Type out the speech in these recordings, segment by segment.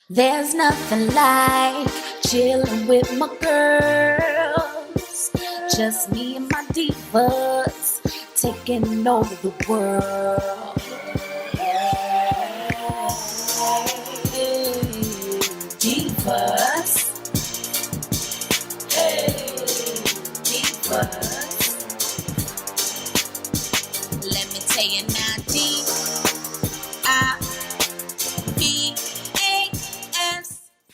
There's nothing like chilling with my girls. Just me and my divas taking over the world. Divas. Hey, divas. Let me tell you now, D-I-V-A-S.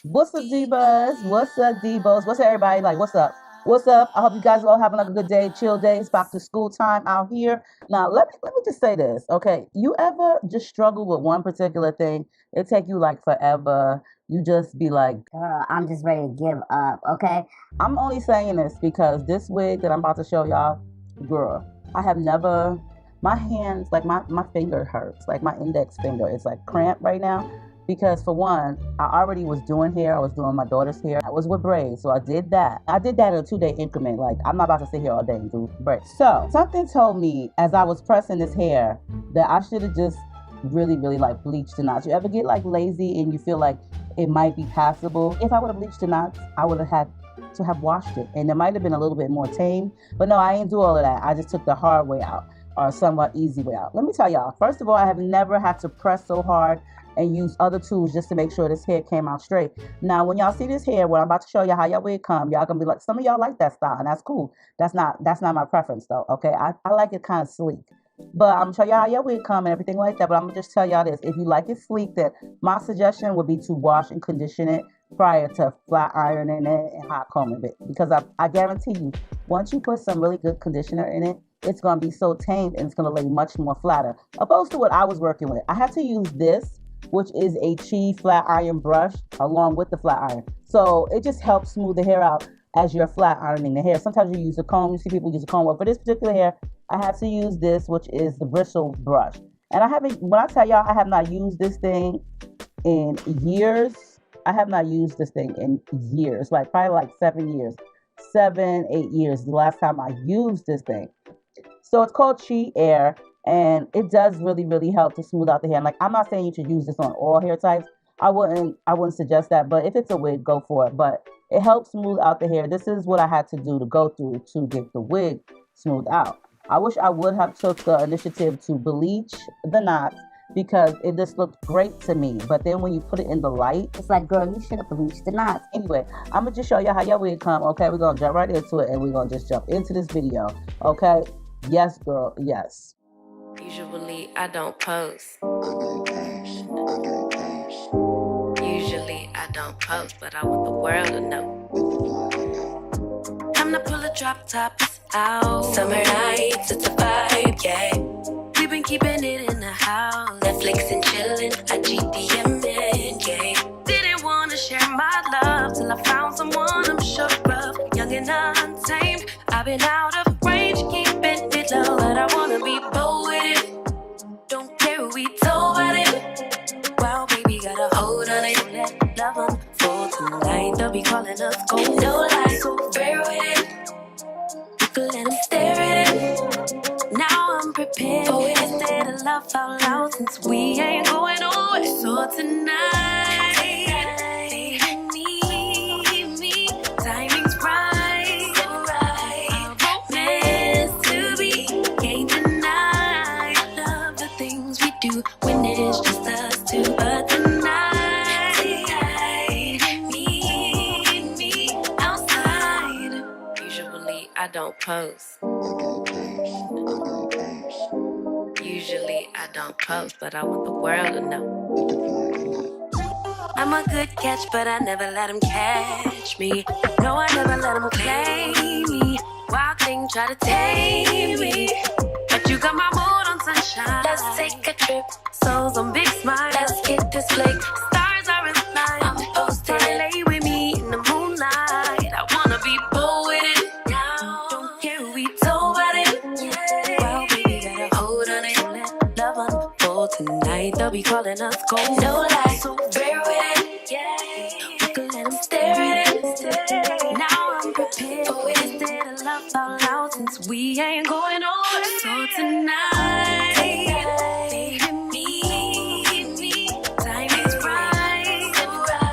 What's up, divas? What's up, divos? What's up, everybody? Like, what's up? What's up? I hope you guys are all having like a good day, chill day. It's back to school time out here. Now, let me just say this, okay? You ever just struggle with one particular thing? It take you like forever. You just be like, girl, I'm just ready to give up, okay? I'm only saying this because this wig that I'm about to show y'all, girl, I have never, my hands, like my finger hurts. Like my index finger is like cramped right now. Because for one, I already was doing hair. I was doing my daughter's hair. I was with braids, so I did that. I did that in a 2-day increment. Like, I'm not about to sit here all day and do braids. So something told me as I was pressing this hair that I should have just really like bleached the knots. You ever get like lazy and you feel like it might be passable? If I would have bleached the knots, I would have had to have washed it, and it might have been a little bit more tame. But no, I ain't do all of that. I just took the hard way out, or somewhat easy way out. Let me tell y'all, first of all, I have never had to press so hard and use other tools just to make sure this hair came out straight. Now, when y'all see this hair, what I'm about to show you how y'all wig come, y'all gonna be like, some of y'all like that style, and that's cool. That's not my preference though, okay? I like it kind of sleek. But I'm gonna show y'all how your wig come and everything like that. But I'm gonna just tell y'all this. If you like it sleek, then my suggestion would be to wash and condition it prior to flat ironing it and hot combing it. Because I guarantee you, once you put some really good conditioner in it, it's gonna be so tamed and it's gonna lay much more flatter. Opposed to what I was working with. I had to use this, which is a 𝐒𝐸 flat iron brush along with the flat iron. So it just helps smooth the hair out as you're flat ironing the hair. Sometimes you use a comb. You see people use a comb. Well, for this particular hair, I have to use this, which is the bristle brush. And I haven't, when I tell y'all I have not used this thing in years, I have not used this thing in years, like probably like 7 years, 7, 8 years, the last time I used this thing. So it's called 𝐒𝐸Hair. And it does really help to smooth out the hair. And like, I'm not saying you should use this on all hair types. I wouldn't suggest that. But if it's a wig, go for it. But it helps smooth out the hair. This is what I had to do to go through to get the wig smoothed out. I wish I would have took the initiative to bleach the knots because it just looked great to me. But then when you put it in the light, It's like, girl, you should have bleached the knots. anyway, I'm going to just show you how your wig come. Okay, we're going to jump right into it. And we're going to just jump into this video. Okay? Yes, girl. Yes. Usually I don't post. Usually I don't post, but I want the world to know. Time to pull a drop top, it's out. Summer nights, it's a vibe, yeah. We've been keeping it in the house. Netflix and chillin', IGDMing, yeah. Didn't wanna share my love till I found someone I'm sure of. Young and untamed, I've been out of range, keeping it low, but I wanna be bold with it. Don't care who we told about it. Wow, baby, got a hold on it. Let love unfold tonight. They'll be calling us gold. No lies, so fair with it. You can let them stare at it. Now I'm prepared for it. Instead of love out loud, since we ain't going nowhere. So tonight, baby, need me. Timing's right, so right. Our romance to be, can't deny. Love the things we do when it is just us two. But tonight, need me outside. Usually I don't post. Usually I don't post, but I want the world to know. I'm a good catch, but I never let him catch me. No, I never let him claim me. Wild thing try to tame me, but you got my mood on sunshine. Let's take a trip, souls on big smile. Let's get this flick, stars are in line. I'm posted, lay with me in the moonlight. I wanna be bold with it. Don't care who we told about it. Well, baby, got a hold on it. Let love unfold tonight. They'll be calling us gold. No lies, so bear with it. We can let them stare at it. Now I'm prepared for it. Instead of love out loud, since we ain't going nowhere. So tonight, baby, meet me. Time is right, so right.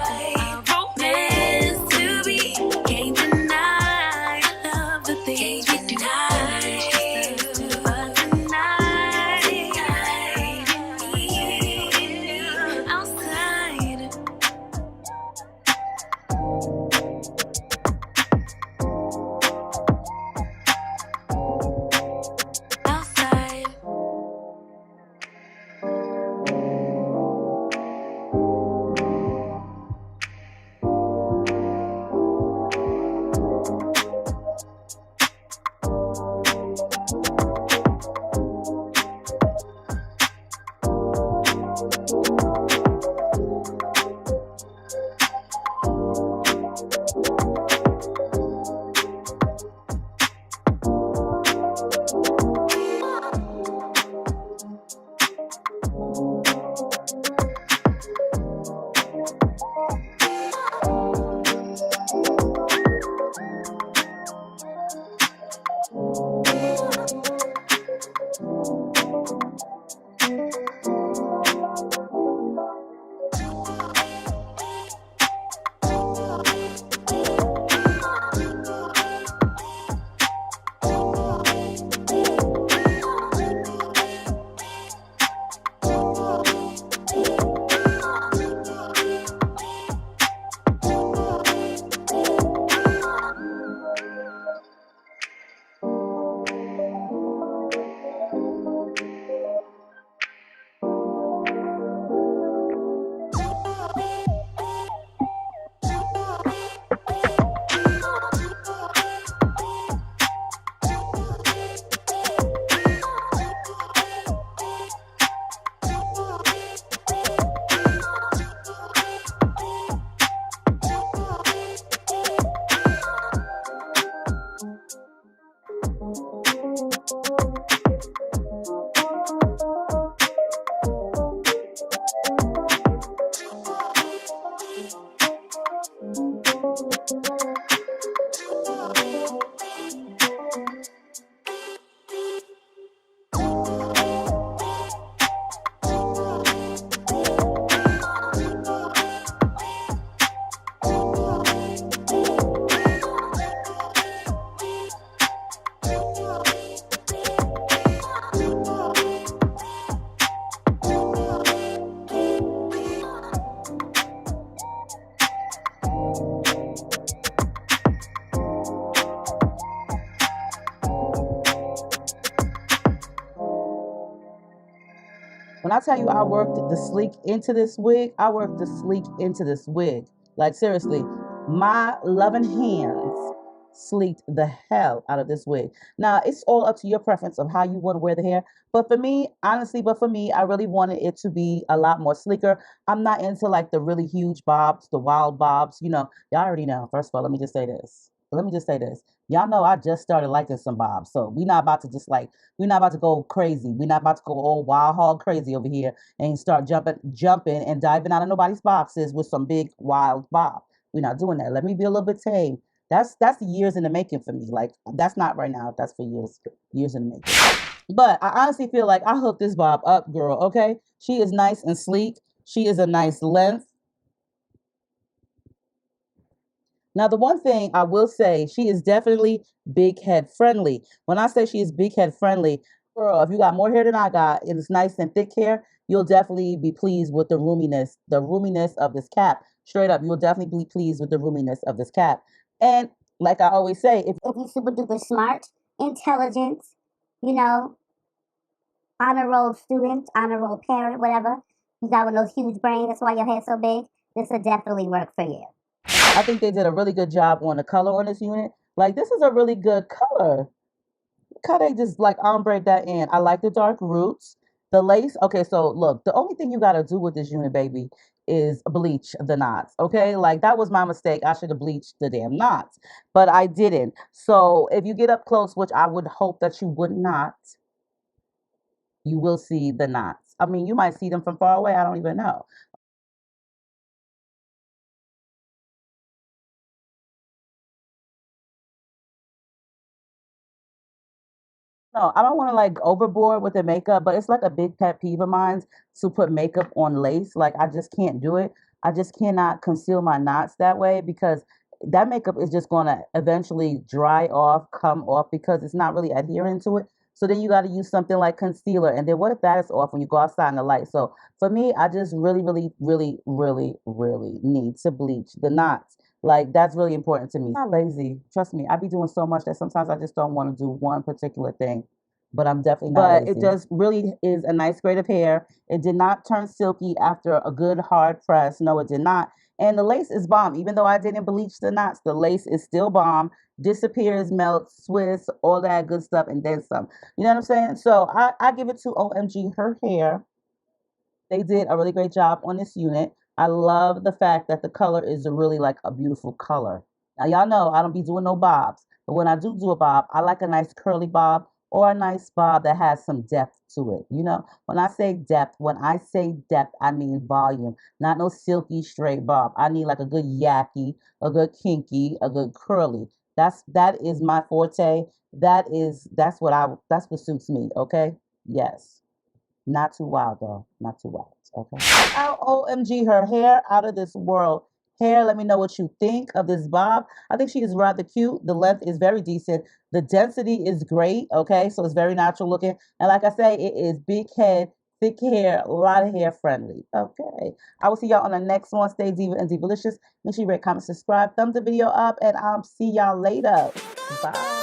When I tell you I worked the sleek into this wig, I worked the sleek into this wig. Like seriously, my loving hands sleeked the hell out of this wig. Now, it's all up to your preference of how you want to wear the hair. But for me, honestly, I really wanted it to be a lot more sleeker. I'm not into like the really huge bobs, the wild bobs. You know, y'all already know. First of all, let me just say this. Y'all know I just started liking some bobs. So we're not about to go crazy. We're not about to go all wild hog crazy over here and start jumping and diving out of nobody's boxes with some big wild bob. We're not doing that. Let me be a little bit tame. That's years in the making for me. Like that's not right now. That's for years in the making. But I honestly feel like I hooked this bob up, girl. Okay, she is nice and sleek. She is a nice length. Now, the one thing I will say, she is definitely big head friendly. When I say she is big head friendly, girl, if you got more hair than I got and it's nice and thick hair, you'll definitely be pleased with the roominess of this cap. Straight up, you'll definitely be pleased with the roominess of this cap. And like I always say, if you're super duper smart, intelligent, you know, honor roll student, honor roll parent, whatever, you got one of those huge brains, that's why your hair's so big, this will definitely work for you. I think they did a really good job on the color on this unit. Like, this is a really good color. How they just like ombre that in. I like the dark roots. The lace. Okay, so look, the only thing you got to do with this unit, baby, is bleach the knots. Okay, like that was my mistake. I should have bleached the damn knots, but I didn't. So if you get up close, which I would hope that you would not, you will see the knots. I mean, you might see them from far away. I don't even know. No, I don't want to like overboard with the makeup, but it's like a big pet peeve of mine to put makeup on lace. Like I just can't do it. I just cannot conceal my knots that way because that makeup is just going to eventually dry off, come off because it's not really adhering to it. So then you got to use something like concealer. And then what if that is off when you go outside in the light? So for me, I just really, really, really, really, really need to bleach the knots. Like that's really important to me. I'm not lazy. Trust me. I be doing so much that sometimes I just don't want to do one particular thing. But I'm definitely not lazy. But it just really is a nice grade of hair. It did not turn silky after a good hard press. No, it did not. And the lace is bomb. Even though I didn't bleach the knots, the lace is still bomb. Disappears, melts, Swiss, all that good stuff, and then some. You know what I'm saying? So I give it to OMGHerHair. They did a really great job on this unit. I love the fact that the color is really like a beautiful color. Now, y'all know I don't be doing no bobs, but when I do a bob, I like a nice curly bob or a nice bob that has some depth to it. You know, when I say depth, I mean volume, not no silky straight bob. I need like a good yacky, a good kinky, a good curly. That is my forte. That's what suits me. Okay, yes. Not too wild though. Not too wild. Okay. OMG, her hair out of this world. Hair, let me know what you think of this bob. I think she is rather cute. The length is very decent. The density is great. Okay, so it's very natural looking. And like I say, it is big head, thick hair, a lot of hair friendly. Okay. I will see y'all on the next one. Stay diva and divalicious. Make sure you rate, comment, subscribe, thumbs the video up, and I'll see y'all later. Bye.